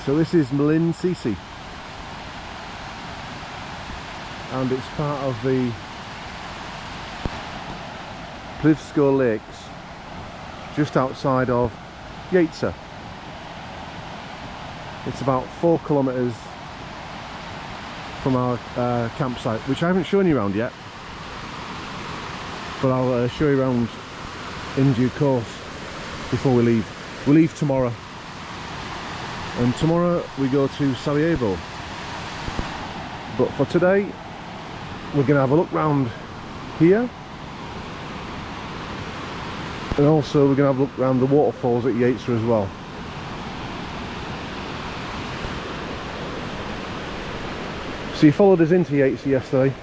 So this is Mlinčići, and it's part of the Plivsko Lakes, just outside of Jajce. It's about 4 kilometers from our campsite, which I haven't shown you around yet, but I'll show you around in due course before we leave. We leave tomorrow, and tomorrow we go to Sarajevo, but for today we're going to have a look round here, and also we're going to have a look around the waterfalls at Jajce as well. So you followed us into Jajce yesterday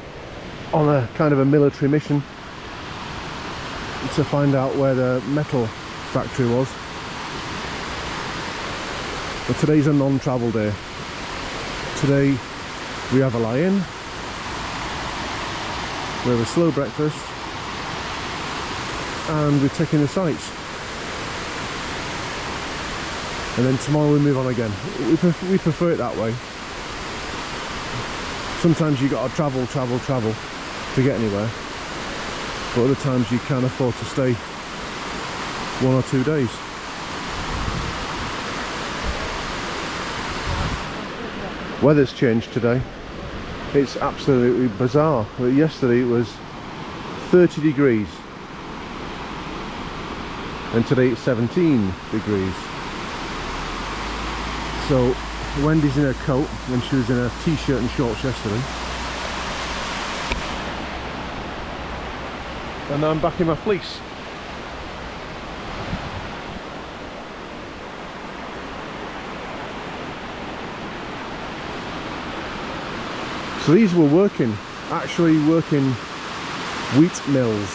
on a kind of a military mission to find out where the metal factory was. But today's a non-travel day. Today we have a lie-in, we have a slow breakfast, and we're taking the sights. And then tomorrow we move on again. We prefer it that way. Sometimes you got to travel to get anywhere, but other times you can't afford to stay 1 or 2 days. Weather's changed today. It's absolutely bizarre. Yesterday it was 30 degrees and today it's 17 degrees. So Wendy's in her coat when she was in a t-shirt and shorts yesterday, and now I'm back in my fleece. So these were actually working wheat mills,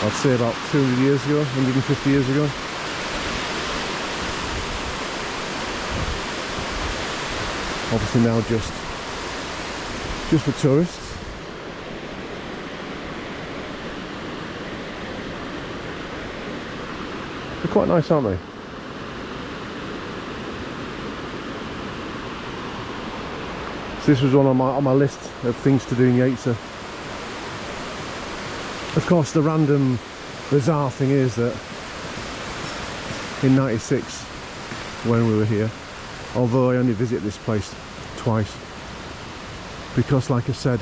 I'd say about 200 years ago, 150 years ago. Obviously now just for tourists. They're quite nice, aren't they? So this was one on my list of things to do in Jajce. Of course, the random bizarre thing is that in '96, when we were here, although I only visit this place twice, because like I said,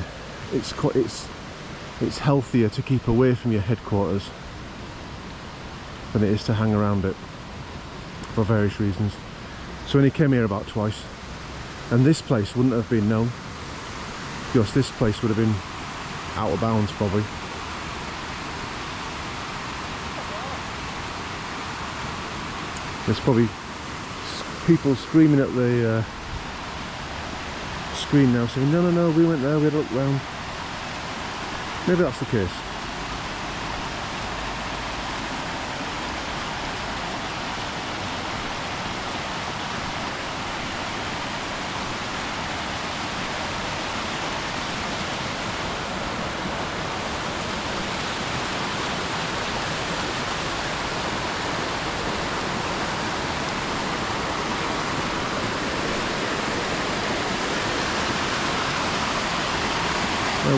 it's healthier to keep away from your headquarters than it is to hang around it for various reasons. So I only came here about twice, and this place wouldn't have been known, because this place would have been out of bounds probably. There's probably people screaming at the screen now saying, no, we went there, we had a look round. Maybe that's the case.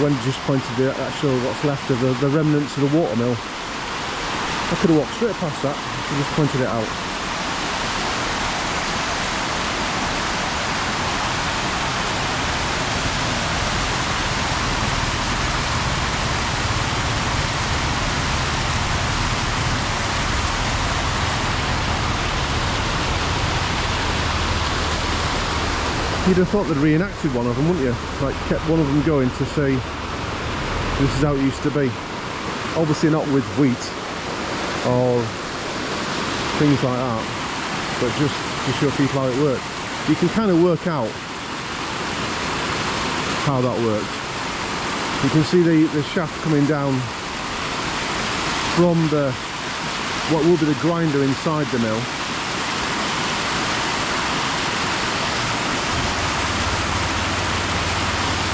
Wendy just pointed to actually what's left of the remnants of the watermill. I could have walked straight past that, she just pointed it out. You'd have thought they'd reenacted one of them, wouldn't you? Like, kept one of them going to say this is how it used to be. Obviously not with wheat or things like that, but just to show people how it works. You can kind of work out how that works. You can see the shaft coming down from what will be the grinder inside the mill.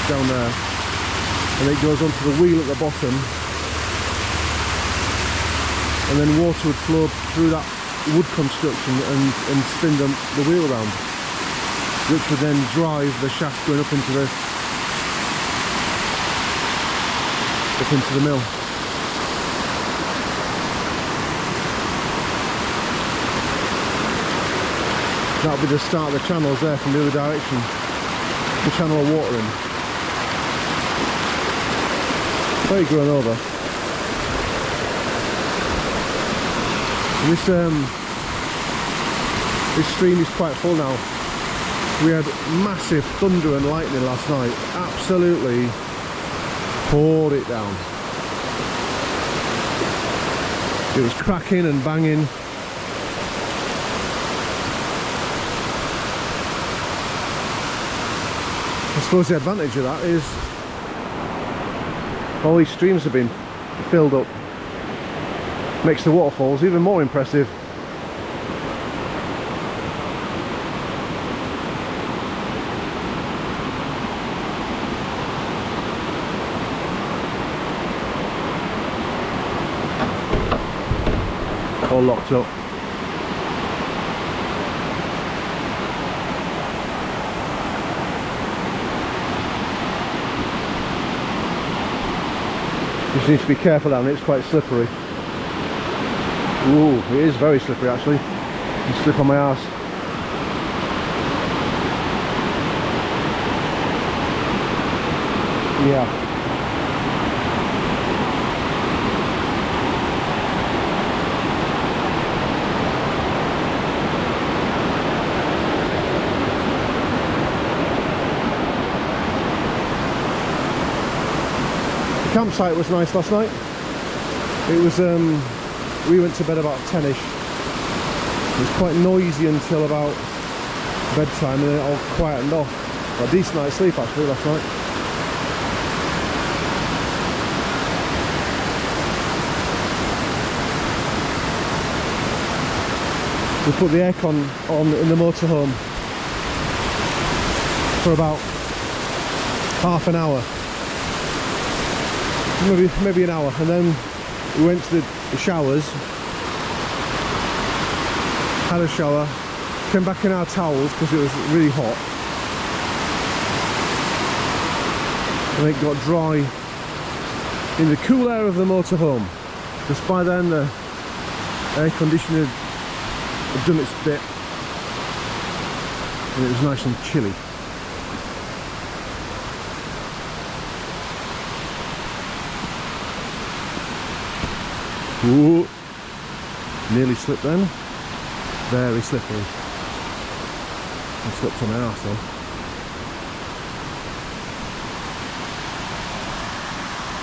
Down there, and it goes onto the wheel at the bottom, and then water would flow through that wood construction and spin the wheel around, which would then drive the shaft going up into the mill. That'll be the start of the channels there from the other direction, the channel of water in. Very grown over. This stream is quite full now. We had massive thunder and lightning last night. Absolutely poured it down. It was cracking and banging. I suppose the advantage of that is all these streams have been filled up. Makes the waterfalls even more impressive. All locked up. Just need to be careful down it, it's quite slippery. Ooh, it is very slippery actually. You can slip on my arse. Yeah. The campsite was nice last night. It was we went to bed about 10ish. It was quite noisy until about bedtime, and then it all quietened off. A decent night's sleep actually last night. We put the aircon on in the motorhome for about half an hour, maybe an hour, and then we went to the showers, had a shower, came back in our towels because it was really hot, and it got dry in the cool air of the motorhome, because by then the air conditioner had done its bit and it was nice and chilly. Ooh, nearly slipped then. Very slippery. I slipped on my arse though.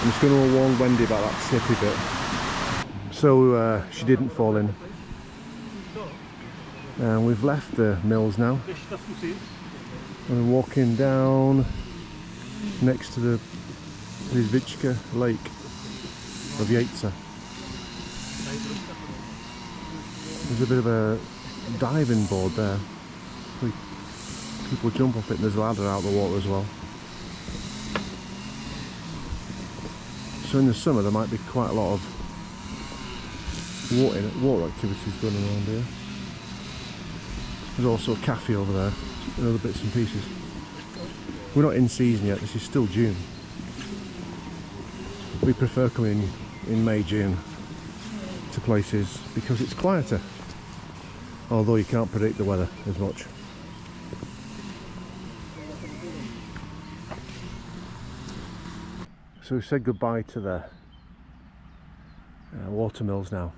I'm just going to warn Wendy about that slippy bit. So she didn't fall in. And we've left the mills now. We're walking down next to the Mlinčići lake of Jajce. There's a bit of a diving board there. People jump off it, and there's a ladder out of the water as well. So in the summer there might be quite a lot of water activities going around here. There's also a cafe over there and other bits and pieces. We're not in season yet, this is still June. We prefer coming in May, June to places because it's quieter, although you can't predict the weather as much. So we've said goodbye to the watermills now,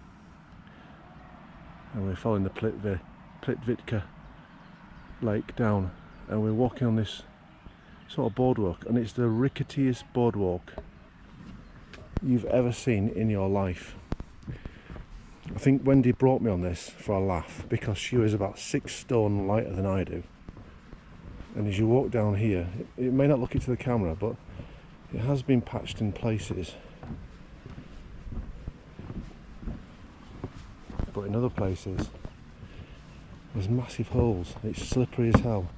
and we're following the Mlinčići lake down, and we're walking on this sort of boardwalk, and it's the ricketiest boardwalk you've ever seen in your life. I think Wendy brought me on this for a laugh because she was about 6 stone lighter than I do, and as you walk down here, it may not look it to the camera, but it has been patched in places, but in other places there's massive holes. It's slippery as hell.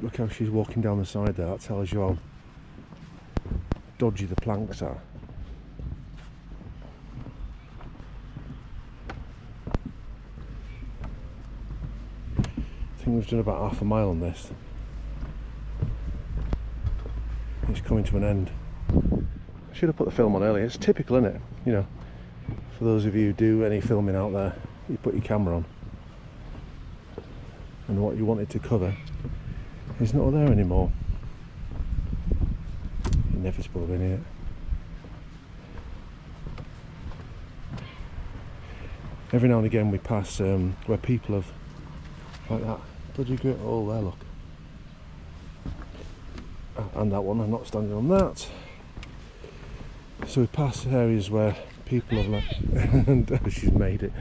Look how she's walking down the side there. That tells you how dodgy the planks are. think we've done about half a mile on this. It's coming to an end. I should have put the film on earlier. It's typical, isn't it? You know, for those of you who do any filming out there, you put your camera on and what you wanted to cover is not there anymore. Inevitable, isn't it? Every now and again we pass where people have, like that bloody great hole there, look. And that one, I'm not standing on that. So we pass areas where people have like, and she's made it,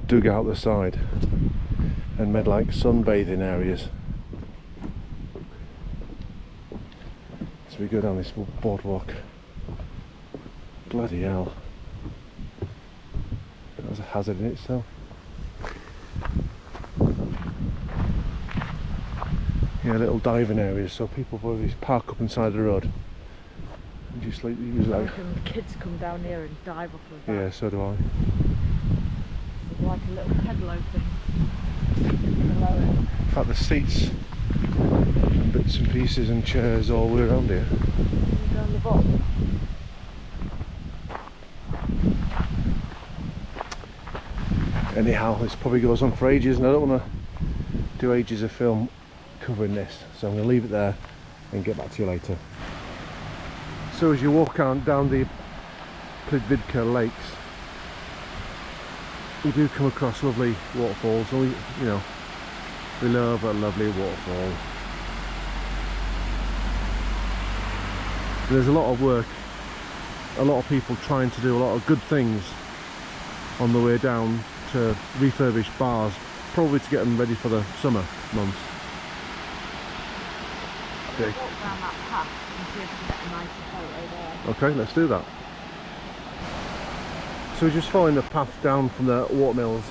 dug out the side and made like sunbathing areas. So we go down this boardwalk. Bloody hell. That was a hazard in itself. Yeah, little diving areas, so people probably park up inside the road and just like use like. The kids come down here and dive off of that. Yeah, so do I. It's like a little pedalo thing below it. In fact, the seats and bits and pieces and chairs all the way around here. And down the bottom. Anyhow, this probably goes on for ages, and I don't want to do ages of film covering this, so I'm going to leave it there and get back to you later. So as you walk on down the Plidvidka lakes, you do come across lovely waterfalls. We, you know, we love a lovely waterfall. There's a lot of work, a lot of people trying to do a lot of good things on the way down to refurbish bars, probably to get them ready for the summer months. Okay. Walk down that path and see if we can get a nicer photo there. Okay, let's do that. So we're just following the path down from the watermills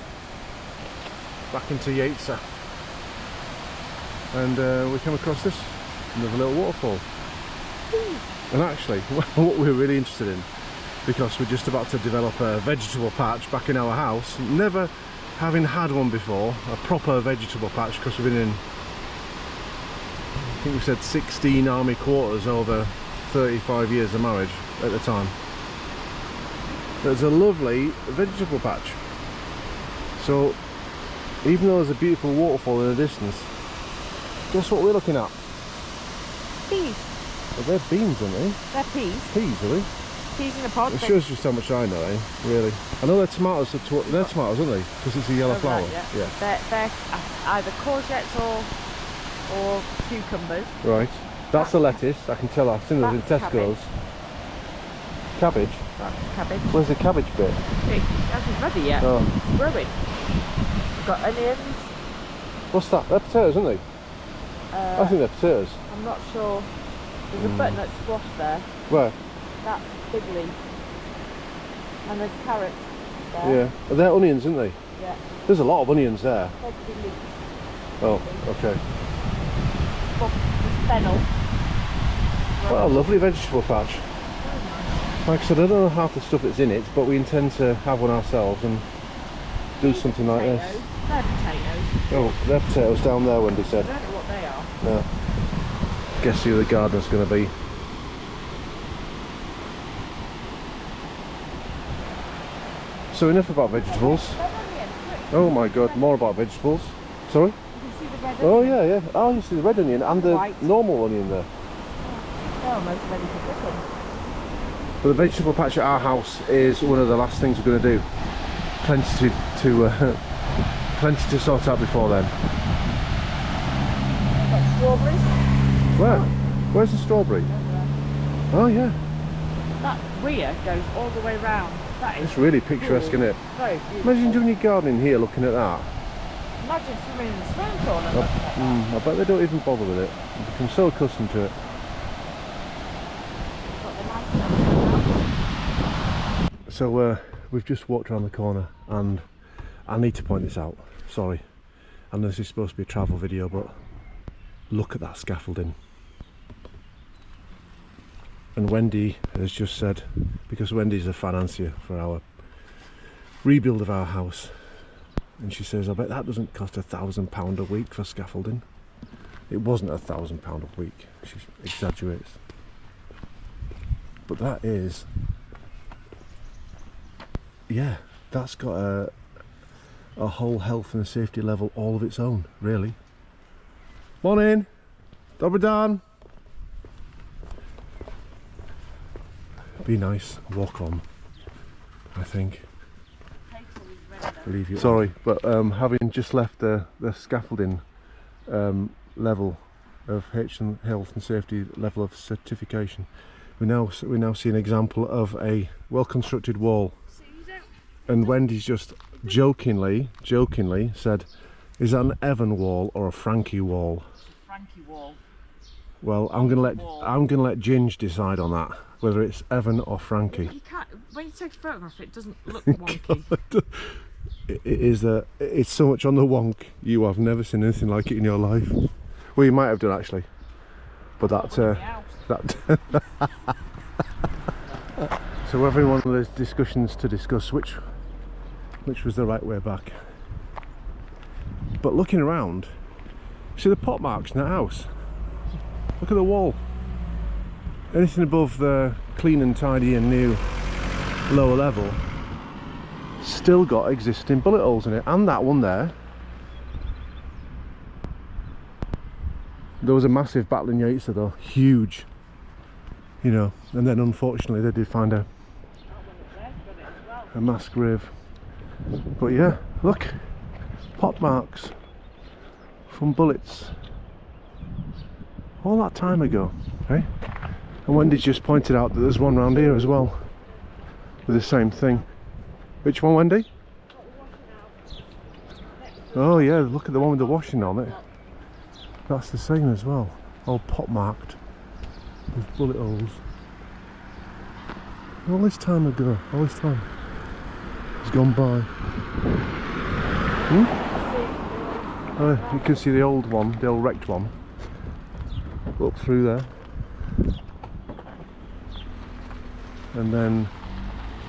back into Jajce, and we came across this another little waterfall. And actually, what we're really interested in, because we're just about to develop a vegetable patch back in our house, never having had one before, a proper vegetable patch, because we've been in, I think we said 16 army quarters over 35 years of marriage at the time. There's a lovely vegetable patch. So even though there's a beautiful waterfall in the distance, guess what we're looking at? Peas. Well, they're beans, aren't they? They're peas. Peas, are they? Peas in a pod. It shows just how much I know, eh? Really. I know they're tomatoes, they're tomatoes, aren't they? Because it's a yellow flower. Right, yeah. They're either courgettes or cucumbers. Right. That's the lettuce, I can tell. I've seen those in Tesco's. Cabbage? That's cabbage. Where's the cabbage bit? It hasn't ready yet. Oh. It's growing. We've got onions. What's that? They're potatoes, aren't they? I think they're potatoes. I'm not sure. There's a butternut squash there. Where? That big leaf. And there's carrots there. Yeah. They're onions, aren't they? Yeah. There's a lot of onions there. There's leaves. Oh, okay. There's fennel. What a lovely vegetable patch. Like I said, I don't know half the stuff that's in it, but we intend to have one ourselves and do something like this. They're potatoes. Oh, they're potatoes down there, Wendy said. I don't know what they are. Yeah. Guess who the gardener's going to be. So enough about vegetables. Oh my god, more about vegetables. Sorry? You can see the red Oh onion. yeah, yeah. Oh, you see the red onion and the White. normal onion there. They're almost ready for cooking. But the vegetable patch at our house is one of the last things we're going to do. Plenty to sort out before then. Got strawberries. Where? Where's the strawberry? Oh yeah. That weir goes all the way round. That is It's really picturesque, isn't it? very beautiful. Imagine doing your gardening here looking at that. Imagine swimming in the swimming pool and looking at that. I bet they don't even bother with it. They become so accustomed to it. Got the nice little So we've just walked around the corner, and I need to point this out. Sorry, I know this is supposed to be a travel video, but look at that scaffolding. And Wendy has just said, because Wendy's a financier for our rebuild of our house, And she says, I bet that doesn't cost £1,000 a week for scaffolding. It wasn't £1,000 a week. She exaggerates. But that is, yeah, that's got a whole health and safety level all of its own, really. Morning. Dobry dan. Be nice, walk on, I think. Leave you. Sorry, but having just left the scaffolding level of health and safety level of certification, we now see an example of a well-constructed wall. And Wendy's just jokingly said, "Is that an Evan wall or a Frankie wall?" Frankie wall. Well, I'm gonna let Ginge decide on that, whether it's Evan or Frankie. You can't. When you take a photograph, it doesn't look wonky. It's so much on the wonk. You have never seen anything like it in your life. Well, you might have done actually, but that. So we're having one of those discussions to discuss which was the right way back. But looking around, see the pot marks in that house. Look at the wall. Anything above the clean and tidy and new lower level still got existing bullet holes in it, and that one there. There was a massive battling Jajce though, huge, you know, and then unfortunately they did find a mass grave. But yeah, look, pot marks from bullets all that time ago, eh? And Wendy's just pointed out that there's one round here as well with the same thing. Which one, Wendy? Oh yeah, look at the one with the washing on it. That's the same as well, all pot marked with bullet holes. All this time ago, all this time has gone by. You can see the old one, the old wrecked one, up through there. And then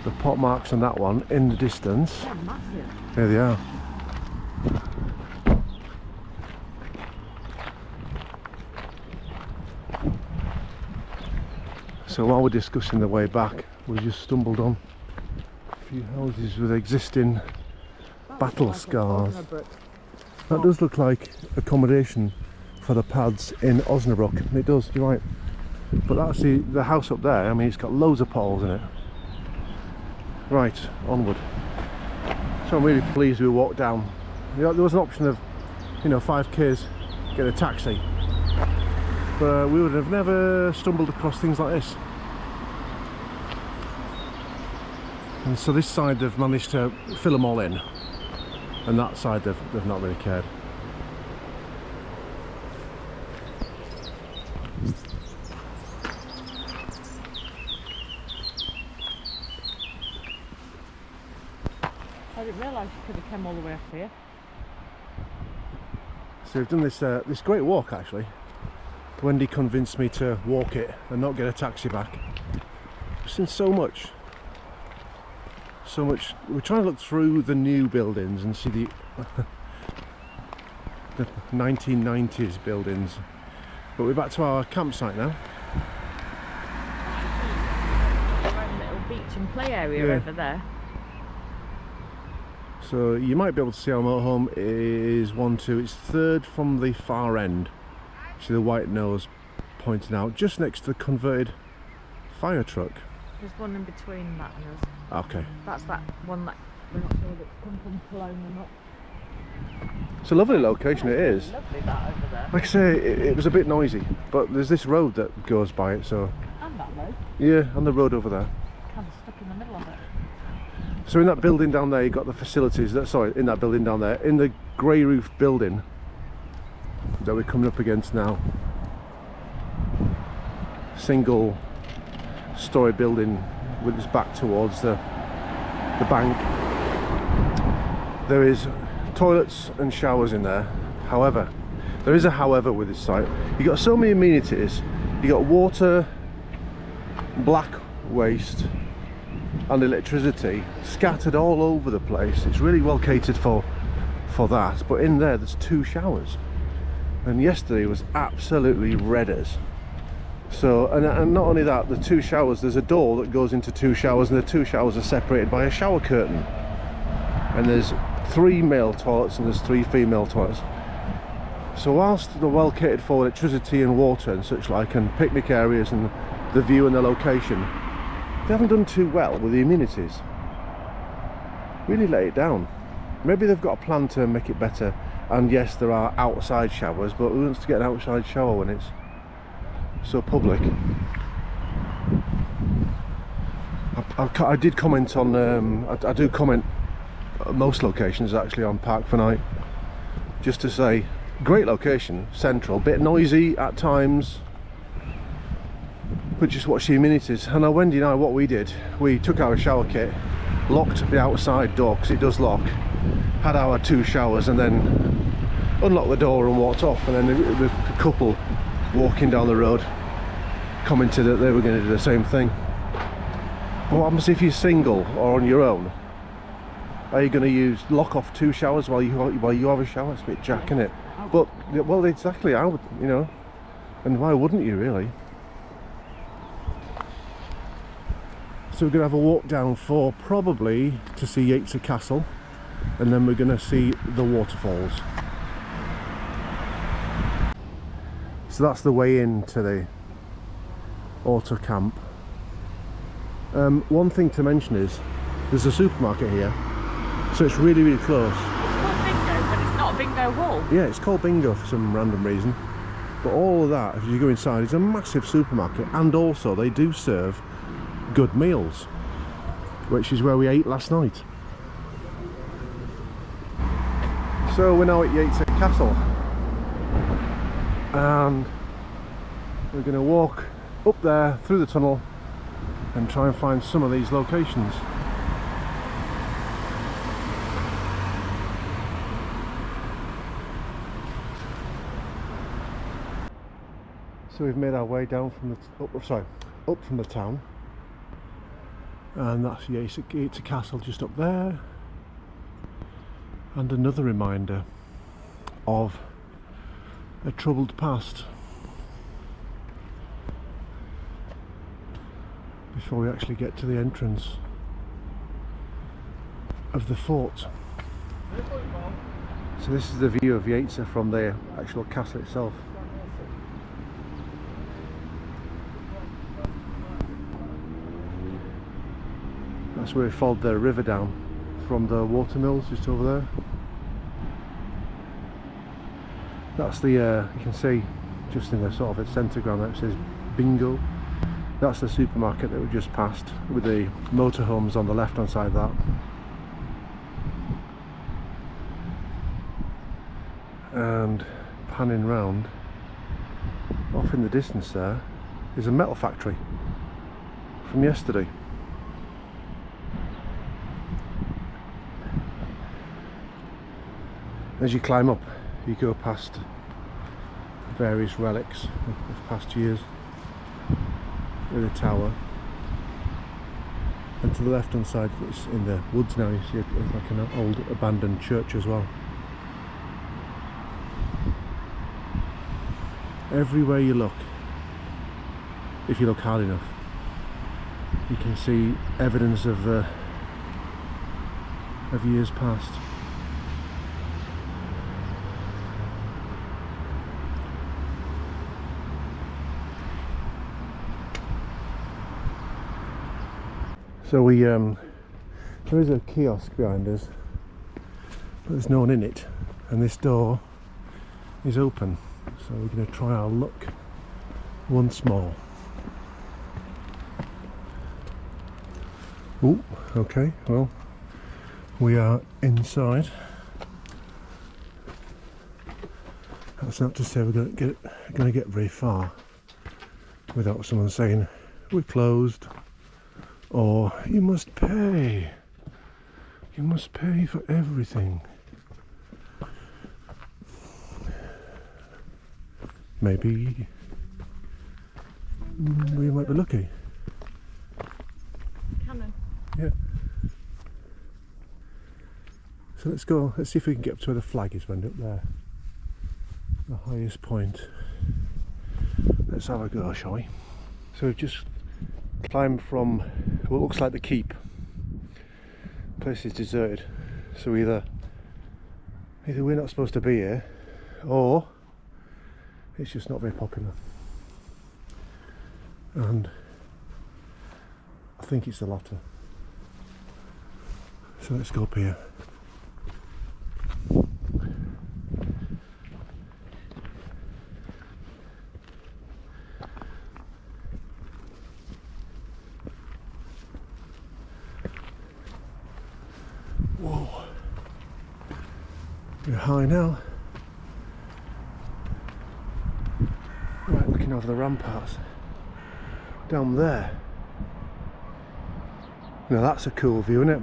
the pot marks on that one in the distance. They're massive. There they are. So while we're discussing the way back, we just stumbled on a few houses with existing battle scars. That does look like accommodation for the pads in Osnabrück. It does, you're right. But that's the house up there. I mean, it's got loads of potholes in it. Right, onward. So I'm really pleased we walked down. There was an option of, 5k's, get a taxi. But we would have never stumbled across things like this. And so this side they've managed to fill them all in, and that side they've not really cared. I didn't realise you could have come all the way up here. So we've done this great walk actually. Wendy convinced me to walk it and not get a taxi back. We've seen so much. We're trying to look through the new buildings and see the 1990s buildings. But we're back to our campsite now. Our own little beach and play area over there. So you might be able to see our motorhome is 1, 2, it's third from the far end. See the white nose pointing out just next to the converted fire truck. There's one in between that and us. Okay. That's that one that we're not sure that's come from Cologne or not. It's a lovely location, it is. Lovely that over there. Like I say, it was a bit noisy, but there's this road that goes by it, so... And that road. Yeah, and the road over there. Kind of stuck in the middle of it. So in that building down there, you've got the facilities, in that building down there, in the grey roof building that we're coming up against now. Single story building with its back towards the bank. There is toilets and showers in there. However, there is a however with this site. You've got so many amenities. You've got water, black waste and electricity scattered all over the place. It's really well catered for for that, but in there's 2 showers, and yesterday was absolutely red as. So, and not only that, the 2 showers, there's a door that goes into 2 showers, and the 2 showers are separated by a shower curtain, and there's 3 male toilets and there's 3 female toilets. So whilst they're well catered for electricity and water and such like, and picnic areas and the view and the location, they haven't done too well with the amenities. Really let it down. Maybe they've got a plan to make it better, and yes, there are outside showers, but who wants to get an outside shower when it's so public? I did comment on, I do comment at most locations actually on Park for Night, just to say, great location, central, bit noisy at times, but just watch the amenities. And Wendy and I, what we did, we took our shower kit, locked the outside door because it does lock, had our 2 showers, and then unlocked the door and walked off. And then the couple walking down the road commented that they were going to do the same thing. But what happens if you're single or on your own? Are you going to lock off 2 showers while you have a shower? It's a bit jack, isn't it? But well, exactly, I would, you know, and why wouldn't you really? So we're going to have a walk down for probably to see Jajce Castle, and then we're going to see the waterfalls. So that's the way into the auto camp. One thing to mention is there's a supermarket here, so it's really, really close. Bingo hall. Yeah, it's called Bingo for some random reason, but all of that, if you go inside, it's a massive supermarket, and also they do serve good meals, which is where we ate last night. So we're now at Jajce Castle, and we're going to walk up there through the tunnel and try and find some of these locations. So we've made our way down from the up from the town, and that's Jajce Castle just up there, and another reminder of a troubled past before we actually get to the entrance of the fort. So this is the view of Jajce from the actual castle itself. That's where we followed the river down from the watermills just over there. That's the, you can see just in the sort of centre ground there it says Bingo. That's the supermarket that we just passed, with the motorhomes on the left hand side of that. And panning round, off in the distance there is a metal factory from yesterday. As you climb up, you go past various relics of past years with a tower, and to the left hand side, it's in the woods now, you see it's like an old abandoned church as well. Everywhere you look, if you look hard enough, you can see evidence of years past. So we, there is a kiosk behind us, but there's no one in it, and this door is open, so we're going to try our luck once more. Oh, okay, well, we are inside. That's not to say we're going to get very far without someone saying we're closed, or you must pay for everything. Maybe we might be lucky. Cannon. Yeah. So let's go, let's see if we can get up to where the flag is, Wendy, up there. The highest point. Let's have a go, shall we? So we've just climbed from what looks like the keep. The place is deserted. So either we're not supposed to be here, or it's just not very popular. And I think it's the latter. So let's go up here. Whoa. We're high now. Right, looking over the ramparts. Down there. Now that's a cool view, isn't it?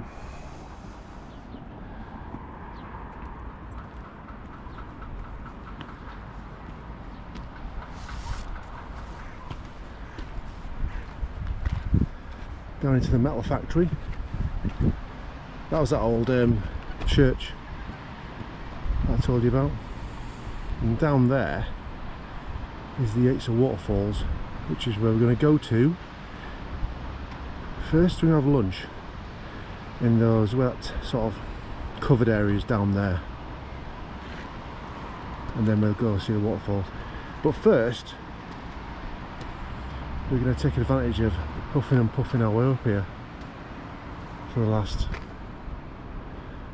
Down into the metal factory. That was that old church that I told you about. And down there is the Jajce Waterfalls, which is where we're going to go to. First we're going to have lunch in those wet sort of covered areas down there, and then we'll go see the waterfalls. But first we're going to take advantage of huffing and puffing our way up here for the last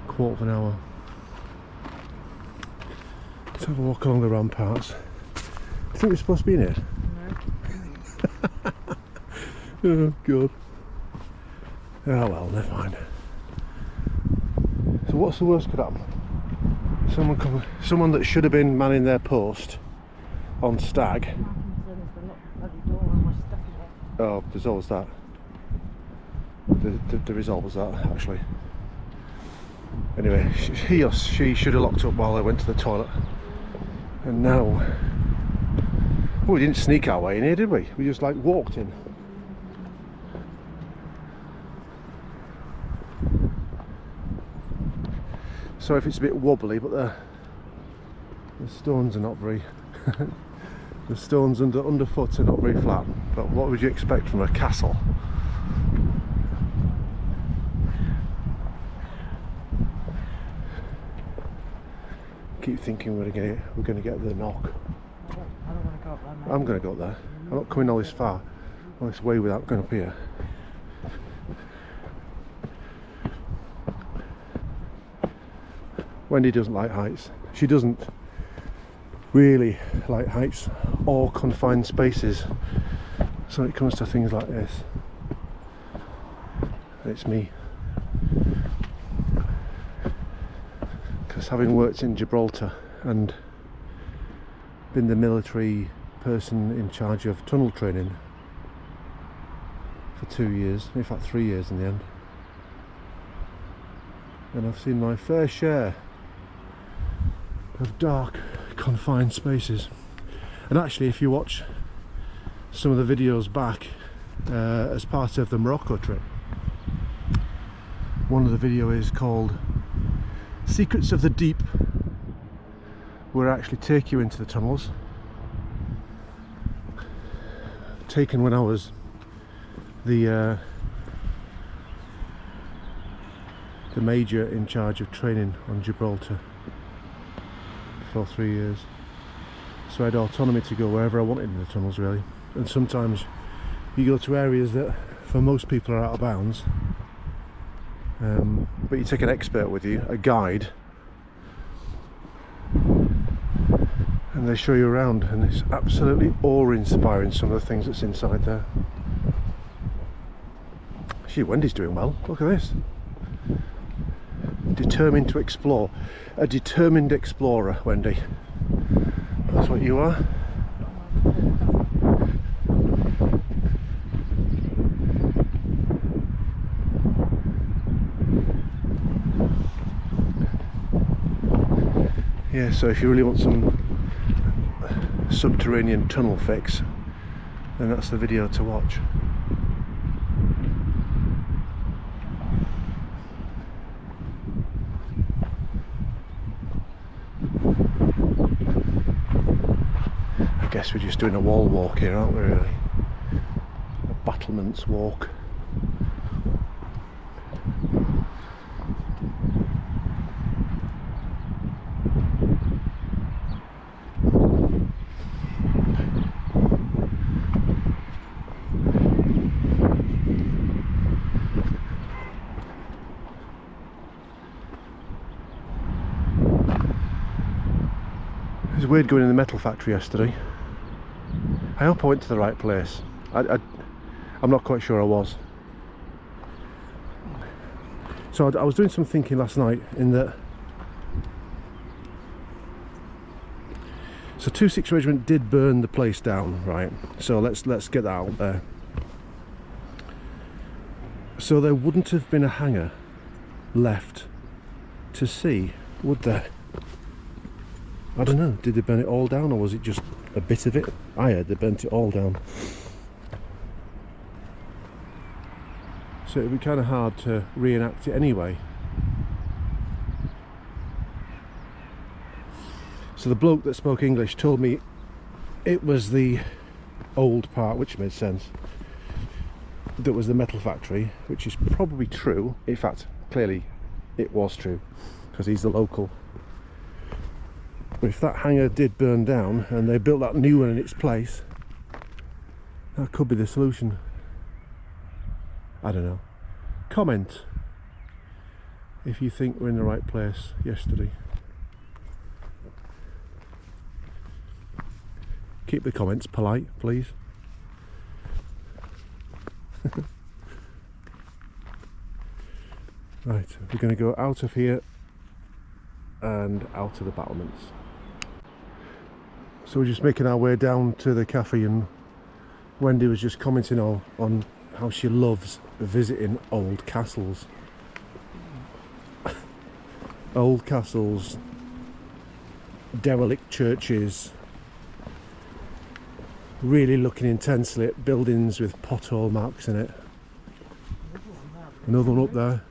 quarter of an hour. Let's have a walk along the ramparts. I think we're supposed to be in here. No. Oh god. Oh well, never mind. So what's the worst could happen? Someone that should have been manning their post on stag. Oh, there's always that. There is always that, actually. Anyway, he or she should have locked up while they went to the toilet. And now... well, we didn't sneak our way in here, did we? We just like walked in. Sorry if it's a bit wobbly, but the stones are not very... the stones underfoot are not very flat. But what would you expect from a castle? Keep thinking we're going to get the knock. I don't want to go up there, mate. I'm going to go up there. I'm not coming all this far, all this way without going up here. Wendy doesn't like heights. She doesn't really like heights or confined spaces. So it comes to things like this. It's me. Because having worked in Gibraltar and been the military person in charge of tunnel training for 2 years, in fact 3 years in the end, and I've seen my fair share of dark confined spaces. And actually, if you watch some of the videos back as part of the Morocco trip, one of the videos is called Secrets of the Deep, where I actually take you into the tunnels, taken when I was the major in charge of training on Gibraltar for 3 years. So I had autonomy to go wherever I wanted in the tunnels, really. And sometimes you go to areas that for most people are out of bounds, but you take an expert with you, a guide, and they show you around, and it's absolutely awe-inspiring, some of the things that's inside there. Gee, Wendy's doing well. Look at this. Determined to explore. A determined explorer, Wendy. That's what you are. Yeah, so if you really want some subterranean tunnel fix, then that's the video to watch. guess we're just doing a wall walk here, aren't we, really? A battlements walk. It was weird going in the metal factory yesterday. I hope I went to the right place. I'm not quite sure I was. So I was doing some thinking last night in that. So 2/6 Regiment did burn the place down, right? So let's get that out there. So there wouldn't have been a hangar left to see, would there? I don't know, did they burn it all down or was it just a bit of it? I heard they burnt it all down. So it'd be kind of hard to reenact it anyway. So the bloke that spoke English told me it was the old part, which made sense, that was the metal factory, which is probably true. In fact, clearly it was true, because he's the local. But if that hangar did burn down and they built that new one in its place, that could be the solution. I don't know. Comment if you think we're in the right place yesterday. Keep the comments polite, please. Right, we're going to go out of here and out of the battlements. So we're just making our way down to the cafe, and Wendy was just commenting on how she loves visiting old castles. Old castles, derelict churches, really looking intensely at buildings with pothole marks in it. Another one up there.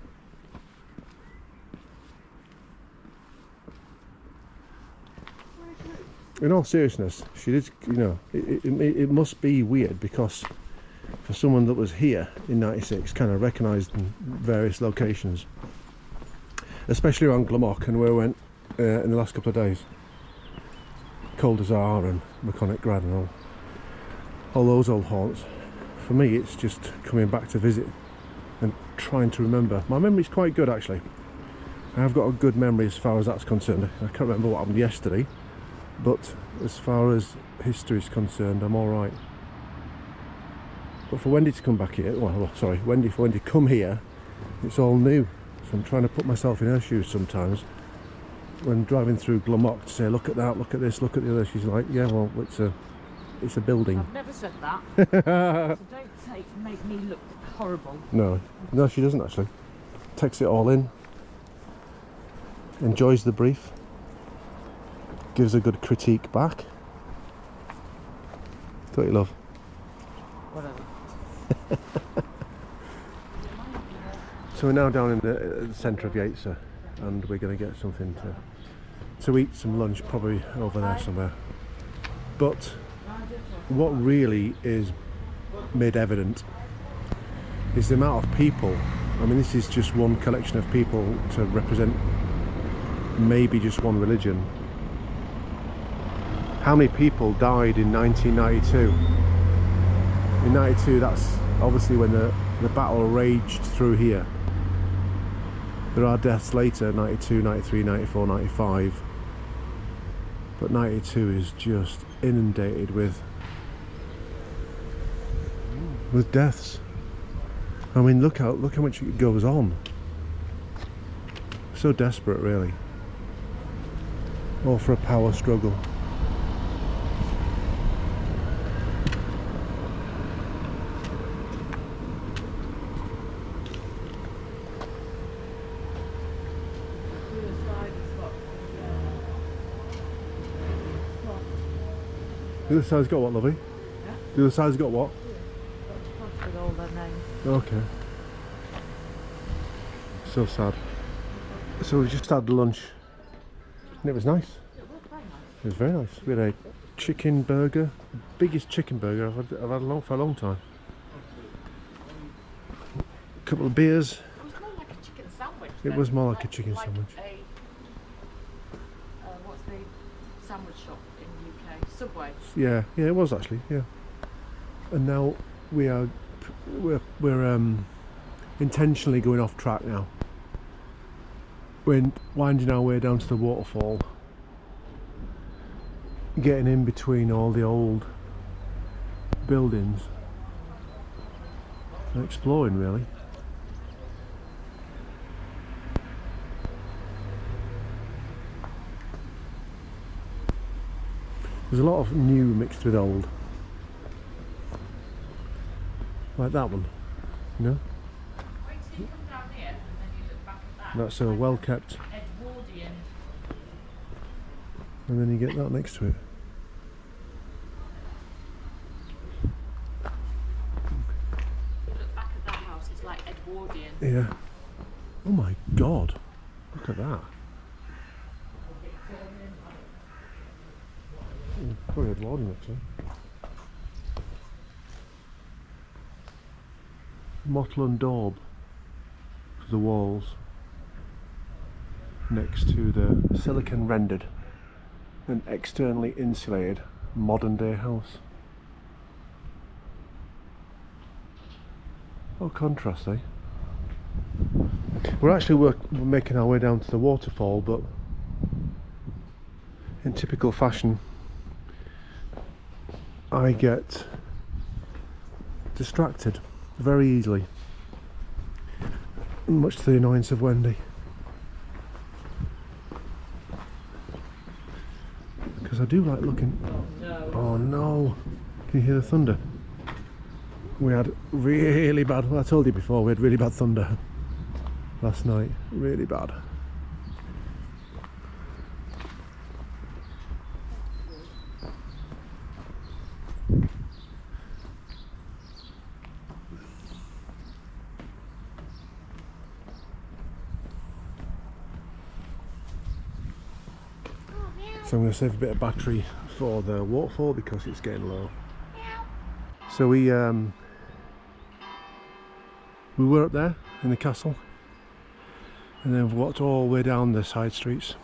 In all seriousness, she did, you know, it must be weird, because for someone that was here in '96, kind of recognised in various locations, especially around Glamorgan and where we went in the last couple of days, Col d'Azar and Maconic Grad and all those old haunts. For me, it's just coming back to visit and trying to remember. My memory's quite good, actually. I've got a good memory as far as that's concerned. I can't remember what happened yesterday, but as far as history is concerned, I'm all right. But for Wendy to come back here, well, sorry, for Wendy to come here, it's all new. So I'm trying to put myself in her shoes sometimes when driving through Glamorgan to say, look at that, look at this, look at the other. She's like, yeah, well, it's a building. I've never said that. So don't make me look horrible. No, she doesn't actually. Takes it all in, enjoys the brief, gives a good critique back. Don't you, love? Whatever. So we're now down in the centre of Jajce, and we're going to get something to eat, some lunch, probably over there somewhere. But what really is made evident is the amount of people. I mean, this is just one collection of people to represent maybe just one religion. How many people died in 1992? In 92, that's obviously when the battle raged through here. There are deaths later, 92, 93, 94, 95. But 92 is just inundated with deaths. I mean, look how much it goes on. So desperate, really. All for a power struggle. The other side's got what, lovey? Yeah? The other side's got what? With all their names. Okay. So sad. So we just had lunch and it was nice. It was very nice. It was very nice. We had chicken burger, biggest chicken burger I've had for a long time. A couple of beers. It was more like a chicken sandwich. It was more like a chicken sandwich. What's the sandwich shop in the UK? Subway. Yeah, it was actually, yeah. And now we're intentionally going off track now. We're winding our way down to the waterfall, getting in between all the old buildings and exploring really. There's a lot of new mixed with old, like that one, you know. Wait till you come down here and then you look back at that. That's a well kept, Edwardian. and then you get that next to it. Look back at that house, it's like Edwardian. Yeah. Oh my God! Look at that. Probably Edwardian actually. Mottle and daub for the walls, next to the silicon rendered and externally insulated modern day house. Oh, contrast, eh? We're making our way down to the waterfall, but in typical fashion I get distracted very easily, much to the annoyance of Wendy, because I do like looking. Oh no, can you hear the thunder? We had really bad, well, I told you before, we had really bad thunder last night, really bad. So I'm going to save a bit of battery for the waterfall because it's getting low. So we were up there in the castle, and then we've walked all the way down the side streets.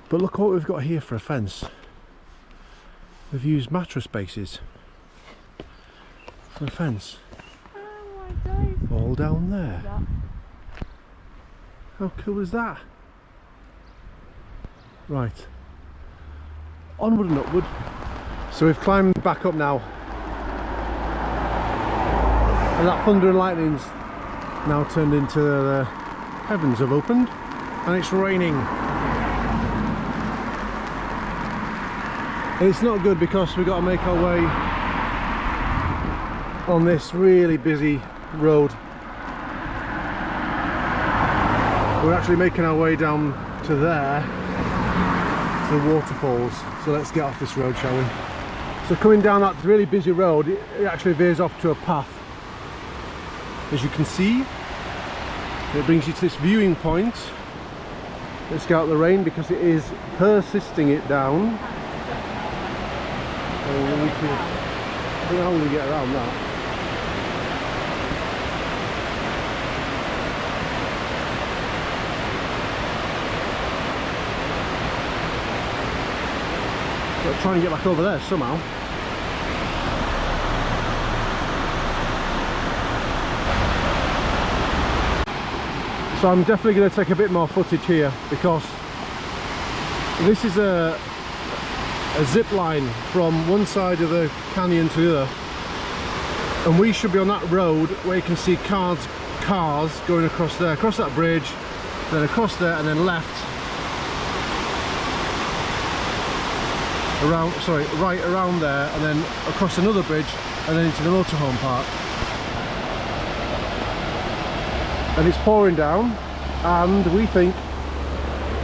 But look what we've got here for a fence. They've used mattress bases for a fence. Oh my days. All down there. Yeah. How cool is that? Right, onward and upward. So we've climbed back up now, and that thunder and lightning's now turned into the heavens have opened, and it's raining. And it's not good because we've got to make our way on this really busy road. We're actually making our way down to there, to the waterfalls. So let's get off this road, shall we? So coming down that really busy road, it actually veers off to a path. As you can see, it brings you to this viewing point. Let's get out the rain because it is persisting it down. I don't know how we get around that. But try and get back over there somehow. So I'm definitely going to take a bit more footage here because this is a zip line from one side of the canyon to the other, and we should be on that road where you can see cars going across there, across that bridge, then across there, and then left around, sorry, right around there, and then across another bridge, and then into the motorhome park. And it's pouring down, and we think,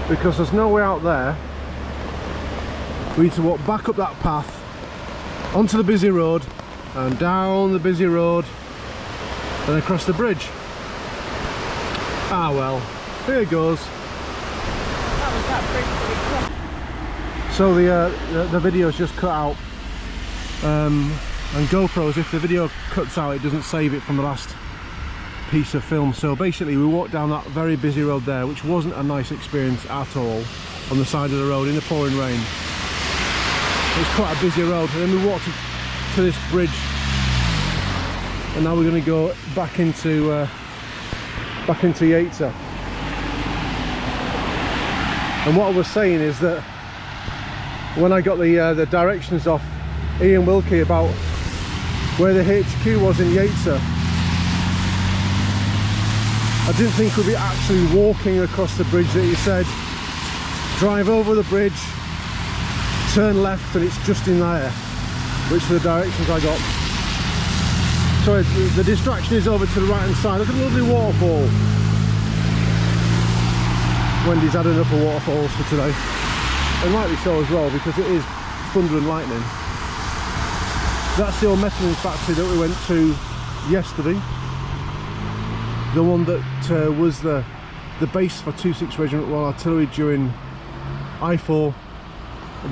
because there's no way out there, we need to walk back up that path onto the busy road and down the busy road and across the bridge. Ah well, here it goes. That was that bridge that we So the video's just cut out, and GoPros, if the video cuts out, it doesn't save it from the last piece of film. So basically we walked down that very busy road there, which wasn't a nice experience at all, on the side of the road in the pouring rain. It was quite a busy road, and then we walked to this bridge, and now we're going to go back into Jajce. And what I was saying is that when I got the directions off Ian Wilkie about where the HQ was in Jajce, I didn't think we'd be actually walking across the bridge that he said. Drive over the bridge, turn left, and it's just in there, which are the directions I got. So the distraction is over to the right hand side. Look at the lovely waterfall. Wendy's had enough of waterfalls for today, and rightly so as well, because it is thunder and lightning. That's the old Mlinčići factory that we went to yesterday. The one that was the base for 26th Regiment Royal Artillery during I4,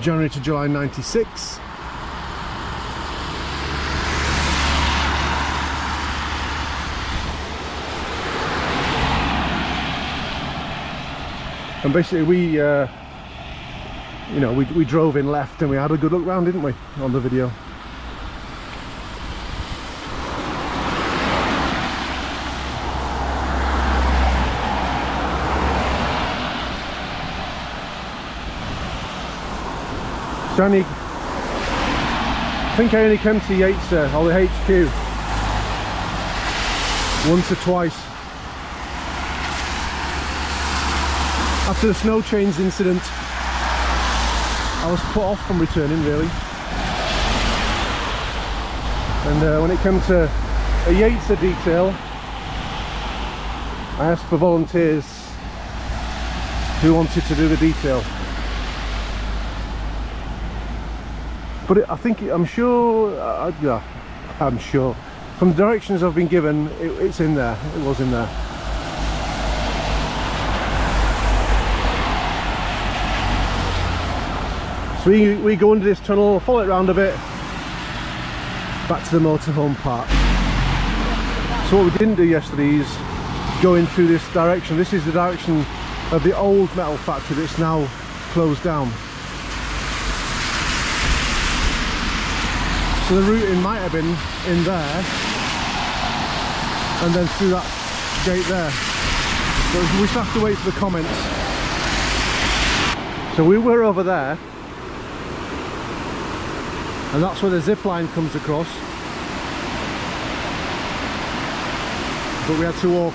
January to July 96. And basically we drove in left, and we had a good look round, didn't we, on the video. I think I only came to Jajce, or the HQ, once or twice. After the snow chains incident, I was put off from returning, really. And when it came to a Jajce detail, I asked for volunteers who wanted to do the detail. But I'm sure, from the directions I've been given, it's in there, it was in there. So we go under this tunnel, follow it round a bit, back to the motorhome park. So what we didn't do yesterday is go in through this direction. This is the direction of the old metal factory that's now closed down. So the routing might have been in there, and then through that gate there. But we just have to wait for the comments. So we were over there, and that's where the zip line comes across. But we had to walk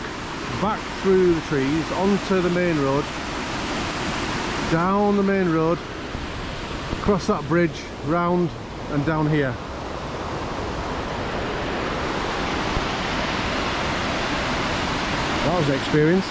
back through the trees, onto the main road, down the main road, across that bridge, round and down here. That was an experience.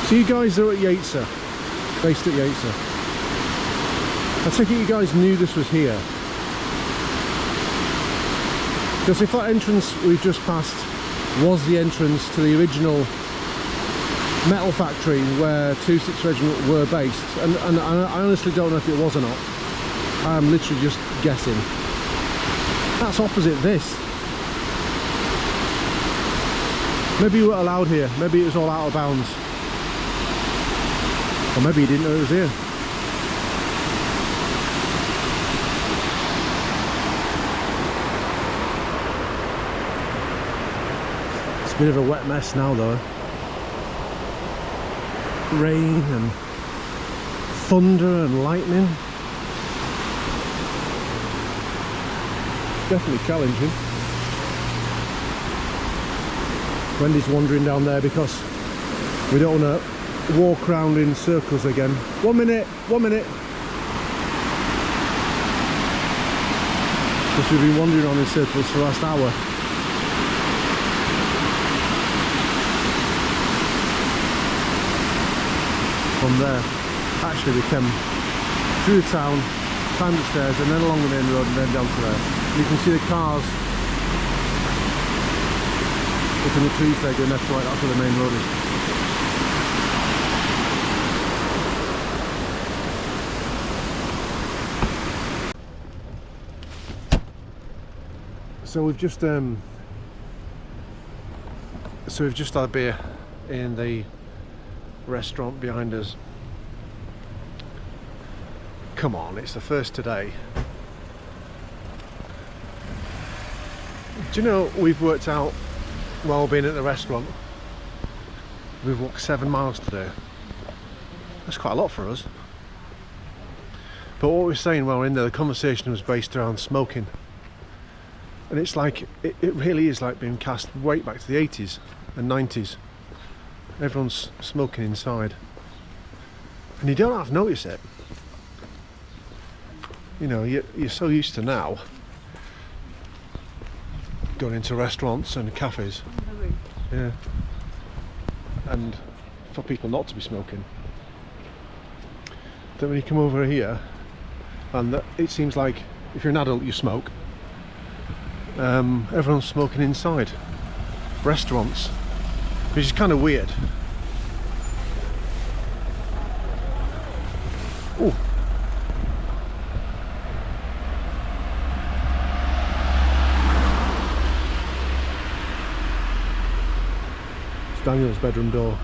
So you guys are at Jajce, based at Jajce. I take it you guys knew this was here. Because if that entrance we've just passed was the entrance to the original metal factory where 26th Regiment were based, and I honestly don't know if it was or not, I'm literally just guessing. That's opposite this. Maybe you weren't allowed here, maybe it was all out of bounds. Or maybe you didn't know it was here. It's a bit of a wet mess now though. Rain and thunder and lightning. Definitely challenging. Wendy's wandering down there because we don't want to walk around in circles again. 1 minute, 1 minute. Because we've been wandering on in circles for the last hour. from there. Actually, we came through the town, climbed the stairs, and then along the main road, and then down to there. You can see the cars up in the trees there going left to right. That's where the main road is. So we've just had a beer in the restaurant behind us. Come on, it's the first today. Do you know, we've worked out while being at the restaurant, we've walked 7 miles today. That's quite a lot for us. But what we were saying while we were in there, the conversation was based around smoking. And it's like, it really is like being cast way back to the 80s and 90s. Everyone's smoking inside. And you don't have to notice it. You know, you're so used to now going into restaurants and cafes. Yeah. And for people not to be smoking. Then when you come over here, and it seems like if you're an adult you smoke. Everyone's smoking inside restaurants, which is kind of weird. Ooh. It's Daniel's bedroom door.